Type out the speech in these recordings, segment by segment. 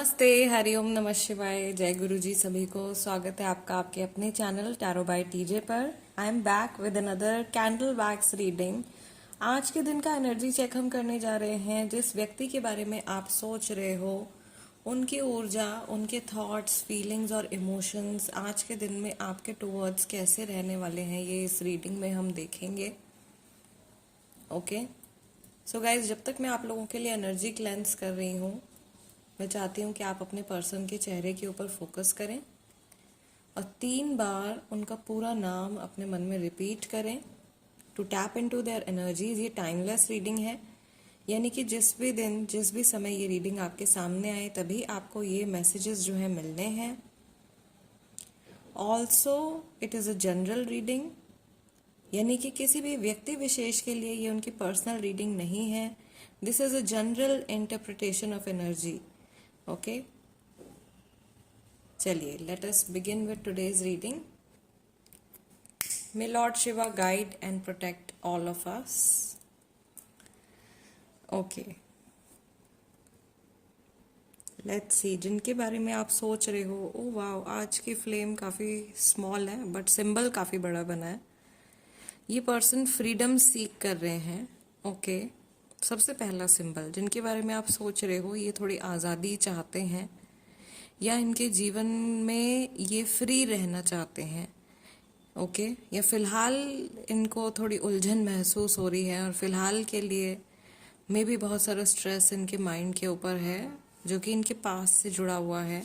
नमस्ते, हरिओम, नमः शिवाय, जय गुरु जी। सभी को स्वागत है आपका आपके अपने चैनल टैरो बाय टीजे पर। I am back with another candle wax reading. आज के दिन का एनर्जी चेक हम करने जा रहे हैं। जिस व्यक्ति के बारे में आप सोच रहे हो, उनकी ऊर्जा, उनके थॉट्स, फीलिंग्स और इमोशंस आज के दिन में आपके टुवर्ड्स कैसे रहने वाले हैं, ये इस रीडिंग में हम देखेंगे। ओके, सो गाइज, जब तक मैं आप लोगों के लिए एनर्जी क्लेंस कर रही हूँ, मैं चाहती हूँ कि आप अपने पर्सन के चेहरे के ऊपर फोकस करें और 3 बार उनका पूरा नाम अपने मन में रिपीट करें to tap into their energies. ये टाइमलेस रीडिंग है, यानी कि जिस भी दिन, जिस भी समय ये रीडिंग आपके सामने आए, तभी आपको ये मैसेजेस जो है मिलने हैं। Also it is a general reading, यानी कि किसी भी व्यक्ति विशेष के लिए ये उनकी पर्सनल रीडिंग नहीं है। This is a general interpretation of energy. Okay, चलिए, let us begin with today's reading. May lord Shiva guide and protect all of us. Okay, let's see, जिनके बारे में आप सोच रहे हो। ओ वाओ, आज की फ्लेम काफ़ी स्मॉल है बट सिंबल काफ़ी बड़ा बना है। ये पर्सन फ्रीडम सीक कर रहे हैं। ओके, सबसे पहला सिंबल जिनके बारे में आप सोच रहे हो, ये थोड़ी आज़ादी चाहते हैं या इनके जीवन में ये फ्री रहना चाहते हैं। ओके, या फिलहाल इनको थोड़ी उलझन महसूस हो रही है और फिलहाल के लिए मे भी बहुत सारा स्ट्रेस इनके माइंड के ऊपर है जो कि इनके पास से जुड़ा हुआ है,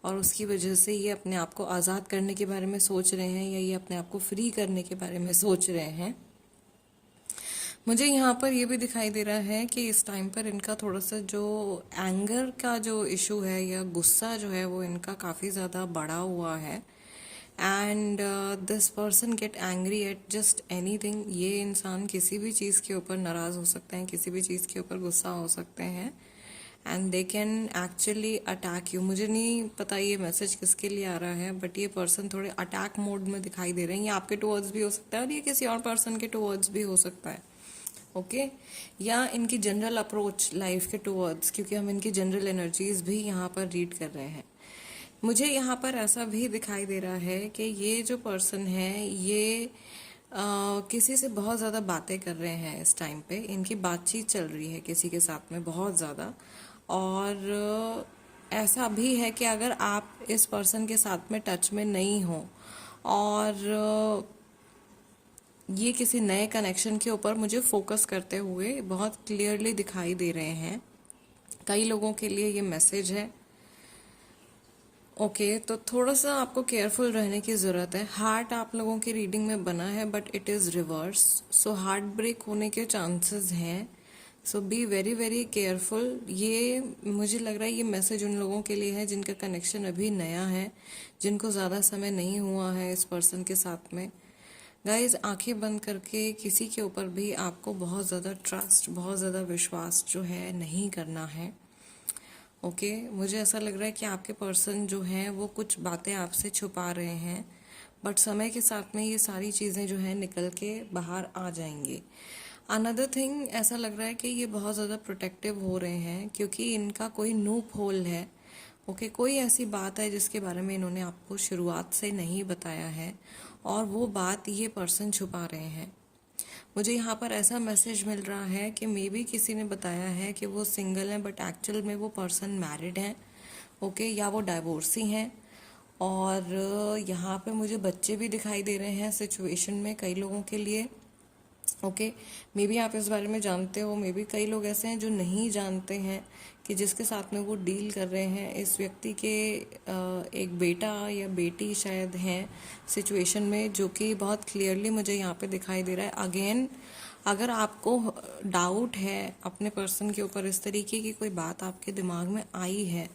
और उसकी वजह से ये अपने आप को आज़ाद करने के बारे में सोच रहे हैं या ये अपने आप को फ्री करने के बारे में सोच रहे हैं। मुझे यहाँ पर ये भी दिखाई दे रहा है कि इस टाइम पर इनका थोड़ा सा जो एंगर का जो इशू है या गुस्सा जो है वो इनका काफ़ी ज़्यादा बढ़ा हुआ है। And this person get angry at just anything. ये इंसान किसी भी चीज़ के ऊपर नाराज़ हो सकते हैं, किसी भी चीज़ के ऊपर गुस्सा हो सकते हैं, and they can actually attack you. मुझे नहीं पता ये मैसेज किसके लिए आ रहा है, बट ये पर्सन थोड़े अटैक मोड में दिखाई दे रहे हैं। ये आपके टुवर्ड्स भी हो सकता है और ये किसी और पर्सन के टुवर्ड्स भी हो सकता है। ओके, या इनकी जनरल अप्रोच लाइफ के टुवर्ड्स, क्योंकि हम इनकी जनरल एनर्जीज भी यहाँ पर रीड कर रहे हैं। मुझे यहाँ पर ऐसा भी दिखाई दे रहा है कि ये जो पर्सन है ये किसी से बहुत ज़्यादा बातें कर रहे हैं इस टाइम पे। इनकी बातचीत चल रही है किसी के साथ में बहुत ज़्यादा, और ऐसा भी है कि अगर आप इस पर्सन के साथ में टच में नहीं हो और ये किसी नए कनेक्शन के ऊपर मुझे फोकस करते हुए बहुत क्लियरली दिखाई दे रहे हैं, कई लोगों के लिए ये मैसेज है। ओके, तो थोड़ा सा आपको केयरफुल रहने की ज़रूरत है। हार्ट आप लोगों की रीडिंग में बना है but it is reverse, so heart break होने के चांसेस हैं। So be very very careful. ये मुझे लग रहा है ये मैसेज उन लोगों के लिए है जिनका कनेक्शन अभी नया है, जिनको ज़्यादा समय नहीं हुआ है इस पर्सन के साथ में। गाइज, आंखें बंद करके किसी के ऊपर भी आपको बहुत ज़्यादा ट्रस्ट, बहुत ज़्यादा विश्वास जो है नहीं करना है। ओके, मुझे ऐसा लग रहा है कि आपके पर्सन जो हैं वो कुछ बातें आपसे छुपा रहे हैं, बट समय के साथ में ये सारी चीज़ें जो हैं निकल के बाहर आ जाएंगी। अनदर थिंग, ऐसा लग रहा है कि ये बहुत ज़्यादा प्रोटेक्टिव हो रहे हैं क्योंकि इनका कोई नूप होल है। ओके, कोई ऐसी बात है जिसके बारे में इन्होंने आपको शुरुआत से नहीं बताया है और वो बात ये पर्सन छुपा रहे हैं। मुझे यहाँ पर ऐसा मैसेज मिल रहा है कि मे बी किसी ने बताया है कि वो सिंगल हैं बट एक्चुअल में वो पर्सन मैरिड हैं। ओके, या वो डाइवोर्सी हैं। और यहाँ पे मुझे बच्चे भी दिखाई दे रहे हैं सिचुएशन में कई लोगों के लिए। ओके, मे बी आप इस बारे में जानते हो, मे बी कई लोग ऐसे हैं जो नहीं जानते हैं कि जिसके साथ में वो डील कर रहे हैं, इस व्यक्ति के एक बेटा या बेटी शायद हैं सिचुएशन में, जो कि बहुत क्लियरली मुझे यहाँ पे दिखाई दे रहा है। अगेन, अगर आपको डाउट है अपने पर्सन के ऊपर, इस तरीके की कोई बात आपके दिमाग में आई है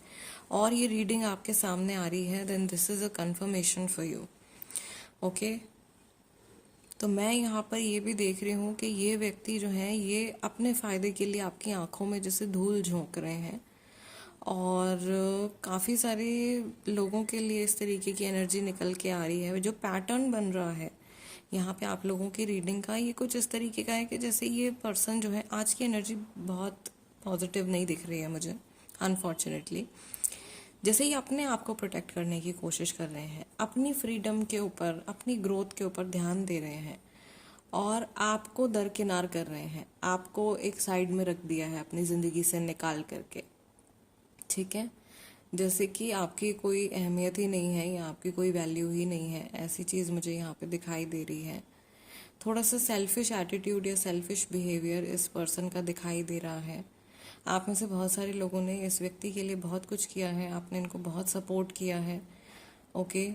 और ये रीडिंग आपके सामने आ रही है, then this is a confirmation for you. Okay, तो मैं यहाँ पर ये भी देख रही हूँ कि ये व्यक्ति जो है ये अपने फ़ायदे के लिए आपकी आंखों में जैसे धूल झोंक रहे हैं, और काफ़ी सारे लोगों के लिए इस तरीके की एनर्जी निकल के आ रही है। जो पैटर्न बन रहा है यहाँ पे आप लोगों की रीडिंग का, ये कुछ इस तरीके का है कि जैसे ये पर्सन जो है, आज की एनर्जी बहुत पॉजिटिव नहीं दिख रही है मुझे, अनफॉर्चुनेटली। जैसे ही अपने आप को प्रोटेक्ट करने की कोशिश कर रहे हैं, अपनी फ्रीडम के ऊपर, अपनी ग्रोथ के ऊपर ध्यान दे रहे हैं और आपको दरकिनार कर रहे हैं, आपको एक साइड में रख दिया है अपनी ज़िंदगी से निकाल करके, ठीक है। जैसे कि आपकी कोई अहमियत ही नहीं है या आपकी कोई वैल्यू ही नहीं है, ऐसी चीज़ मुझे यहाँ पे दिखाई दे रही है। थोड़ा सा सेल्फिश एटीट्यूड या सेल्फिश बिहेवियर इस पर्सन का दिखाई दे रहा है। आप में से बहुत सारे लोगों ने इस व्यक्ति के लिए बहुत कुछ किया है, आपने इनको बहुत सपोर्ट किया है, ओके।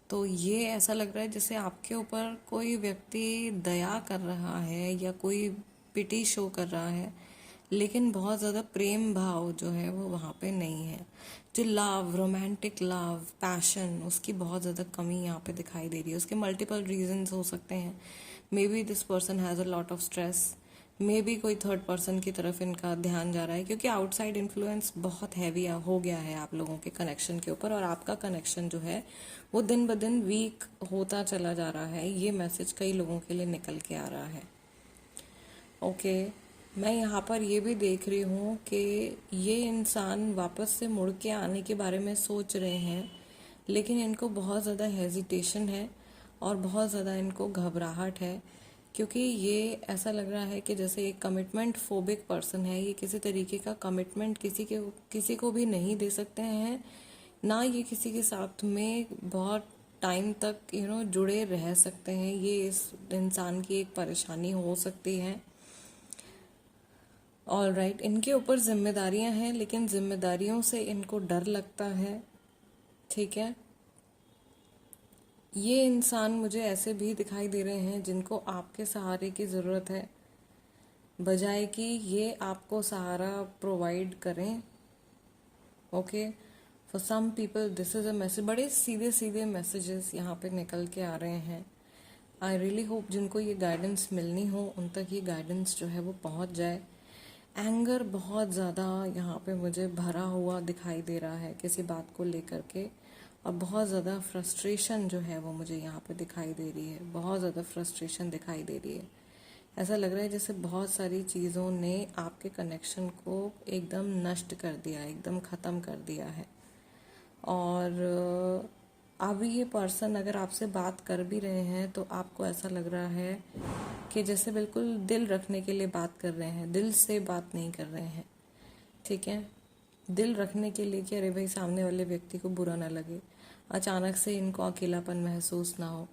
तो ये ऐसा लग रहा है जैसे आपके ऊपर कोई व्यक्ति दया कर रहा है या कोई पिटी शो कर रहा है, लेकिन बहुत ज़्यादा प्रेम भाव जो है वो वहाँ पे नहीं है। जो लव, रोमांटिक लव, पैशन, उसकी बहुत ज़्यादा कमी यहाँ पे दिखाई दे रही है। उसके मल्टीपल रीजंस हो सकते हैं। May be this person has a lot of stress, may be कोई थर्ड पर्सन की तरफ इनका ध्यान जा रहा है, क्योंकि आउटसाइड इन्फ्लुएंस बहुत हैवी हो गया है आप लोगों के कनेक्शन के ऊपर, और आपका कनेक्शन जो है वो दिन ब दिन वीक होता चला जा रहा है। ये मैसेज कई लोगों के लिए निकल के आ रहा है, ओके। मैं यहाँ पर ये भी देख रही हूँ कि ये इंसान वापस से मुड़ के आने के बारे में सोच रहे हैं, लेकिन इनको बहुत ज़्यादा हेजिटेशन है और बहुत ज़्यादा इनको घबराहट है, क्योंकि ये ऐसा लग रहा है कि जैसे एक कमिटमेंट फोबिक पर्सन है। ये किसी तरीके का कमिटमेंट किसी को भी नहीं दे सकते हैं, ना ये किसी के साथ में बहुत टाइम तक जुड़े रह सकते हैं। ये इस इंसान की एक परेशानी हो सकती है। ऑल राइट, इनके ऊपर जिम्मेदारियां हैं, लेकिन जिम्मेदारियों से इनको डर लगता है, ठीक है। ये इंसान मुझे ऐसे भी दिखाई दे रहे हैं जिनको आपके सहारे की ज़रूरत है, बजाय कि ये आपको सहारा प्रोवाइड करें, okay. For some people this is a message. बड़े सीधे सीधे मैसेजेस यहाँ पे निकल के आ रहे हैं। आई रियली होप जिनको ये गाइडेंस मिलनी हो उन तक ये गाइडेंस जो है वो पहुँच जाए। एंगर बहुत ज़्यादा यहाँ पे मुझे भरा हुआ दिखाई दे रहा है किसी बात को लेकर के, और बहुत ज़्यादा फ्रस्ट्रेशन जो है वो मुझे यहाँ पे दिखाई दे रही है। बहुत ज़्यादा फ्रस्ट्रेशन दिखाई दे रही है। ऐसा लग रहा है जैसे बहुत सारी चीज़ों ने आपके कनेक्शन को एकदम नष्ट कर दिया, एकदम ख़त्म कर दिया है। और अब ये पर्सन अगर आपसे बात कर भी रहे हैं तो आपको ऐसा लग रहा है कि जैसे बिल्कुल दिल रखने के लिए बात कर रहे हैं, दिल से बात नहीं कर रहे हैं, ठीक है। दिल रखने के लिए कि अरे भाई सामने वाले व्यक्ति को बुरा ना लगे, अचानक से इनको अकेलापन महसूस ना हो,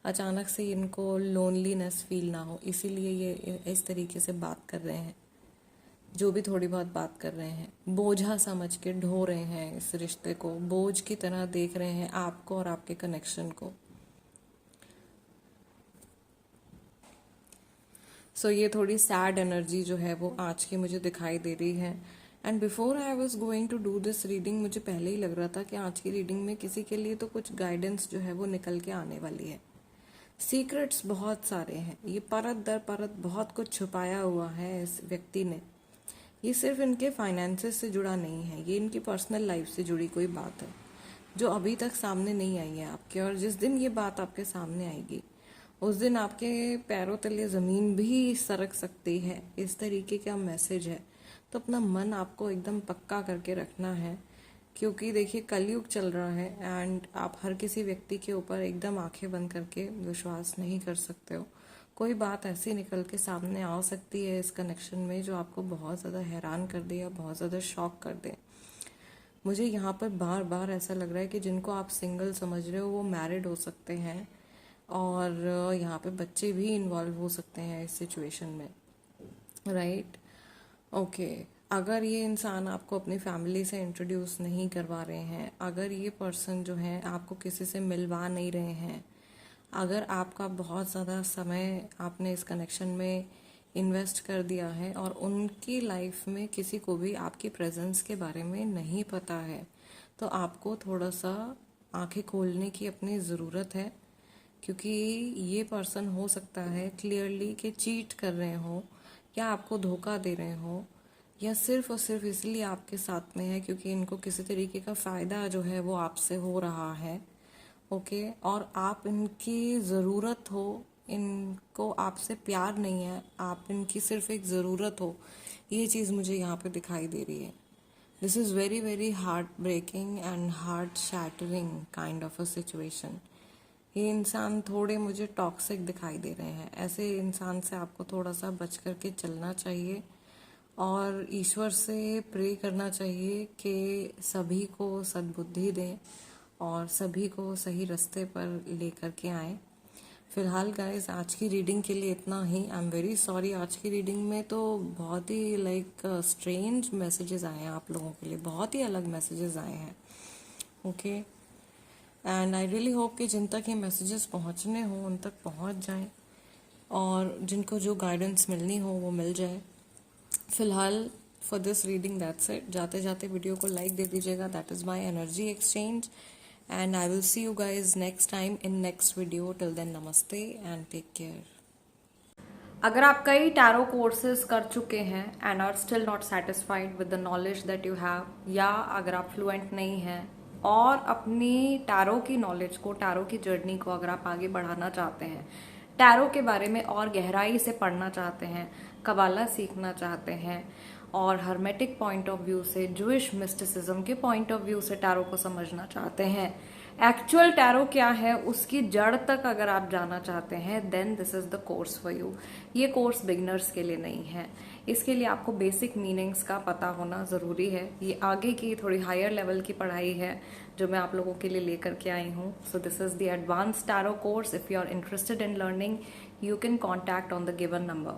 अचानक से इनको लोनलीनेस फील ना हो, इसीलिए ये इस तरीके से बात कर रहे हैं। जो भी थोड़ी बहुत बात कर रहे हैं, बोझा समझ के ढो रहे हैं, इस रिश्ते को बोझ की तरह देख रहे हैं, आपको और आपके कनेक्शन को। सो ये थोड़ी सैड एनर्जी जो है वो आज की मुझे दिखाई दे रही है। And before I was going to do this reading, मुझे पहले ही लग रहा था कि आज की रीडिंग में किसी के लिए तो कुछ गाइडेंस जो है वो निकल के आने वाली है। सीक्रेट्स बहुत सारे हैं, ये परत दर परत बहुत कुछ छुपाया हुआ है इस व्यक्ति ने। ये सिर्फ इनके फाइनेंसेस से जुड़ा नहीं है, ये इनकी पर्सनल लाइफ से जुड़ी कोई बात है जो अभी तक सामने नहीं आई है आपके। और जिस दिन ये बात आपके सामने आएगी उस दिन आपके पैरों तले ज़मीन भी सरक सकती है, इस तरीके का मैसेज है। तो अपना मन आपको एकदम पक्का करके रखना है, क्योंकि देखिए कलयुग चल रहा है एंड आप हर किसी व्यक्ति के ऊपर एकदम आंखें बंद करके विश्वास नहीं कर सकते हो। कोई बात ऐसी निकल के सामने आ सकती है इस कनेक्शन में जो आपको बहुत ज़्यादा हैरान कर दे या बहुत ज़्यादा शॉक कर दे। मुझे यहाँ पर बार बार ऐसा लग रहा है कि जिनको आप सिंगल समझ रहे हो वो मैरिड हो सकते हैं, और यहाँ पे बच्चे भी इन्वॉल्व हो सकते हैं इस सिचुएशन में, राइट, ओके। अगर ये इंसान आपको अपनी फैमिली से इंट्रोड्यूस नहीं करवा रहे हैं, अगर ये पर्सन जो है आपको किसी से मिलवा नहीं रहे हैं, अगर आपका बहुत ज़्यादा समय आपने इस कनेक्शन में इन्वेस्ट कर दिया है और उनकी लाइफ में किसी को भी आपकी प्रेजेंस के बारे में नहीं पता है, तो आपको थोड़ा सा आंखें खोलने की अपनी ज़रूरत है। क्योंकि ये पर्सन हो सकता है क्लियरली कि चीट कर रहे हो या आपको धोखा दे रहे हो, या सिर्फ और सिर्फ इसलिए आपके साथ में है क्योंकि इनको किसी तरीके का फ़ायदा जो है वो आपसे हो रहा है, ओके। और आप इनकी ज़रूरत हो, इनको आपसे प्यार नहीं है, आप इनकी सिर्फ एक ज़रूरत हो, ये चीज़ मुझे यहाँ पे दिखाई दे रही है। This is very very heart breaking and heart shattering kind of a situation. ये इंसान थोड़े मुझे टॉक्सिक दिखाई दे रहे हैं। ऐसे इंसान से आपको थोड़ा सा बच करके चलना चाहिए और ईश्वर से प्रे करना चाहिए कि सभी को सद्बुद्धि दें और सभी को सही रास्ते पर लेकर के आए। फिलहाल गाइस आज की रीडिंग के लिए इतना ही। आई एम वेरी सॉरी, आज की रीडिंग में तो बहुत ही लाइक स्ट्रेंज मैसेजेस आए हैं आप लोगों के लिए, बहुत ही अलग मैसेजेस आए हैं। Okay, and I really hope कि जिन तक ये मैसेजेस पहुंचने हों उन तक पहुंच जाएं और जिनको जो गाइडेंस मिलनी हो वो मिल जाए। फिलहाल for this reading that's it. जाते जाते वीडियो को लाइक दे दीजिएगा, that is my energy exchange, and I will see you guys next time in next video. Till then, namaste and take care. अगर आप कई टैरो कोर्सेज कर चुके हैं and are still not satisfied with the knowledge that you have, या अगर आप fluent नहीं हैं और अपनी टैरो की नॉलेज को, टैरो की जर्नी को अगर आप आगे बढ़ाना चाहते हैं, टैरो के बारे में और गहराई से पढ़ना चाहते हैं, कबाला सीखना चाहते हैं और हर्मेटिक पॉइंट ऑफ व्यू से, जूइश मिस्टिसिज्म के पॉइंट ऑफ व्यू से टैरो को समझना चाहते हैं, एक्चुअल टैरो क्या है उसकी जड़ तक अगर आप जाना चाहते हैं, then this is the course for you. ये कोर्स बिगिनर्स के लिए नहीं है। इसके लिए आपको बेसिक मीनिंग्स का पता होना ज़रूरी है। ये आगे की थोड़ी हायर लेवल की पढ़ाई है जो मैं आप लोगों के लिए लेकर के आई हूँ। So this is the advance tarot course. If you are interested in learning, you can contact on the given number.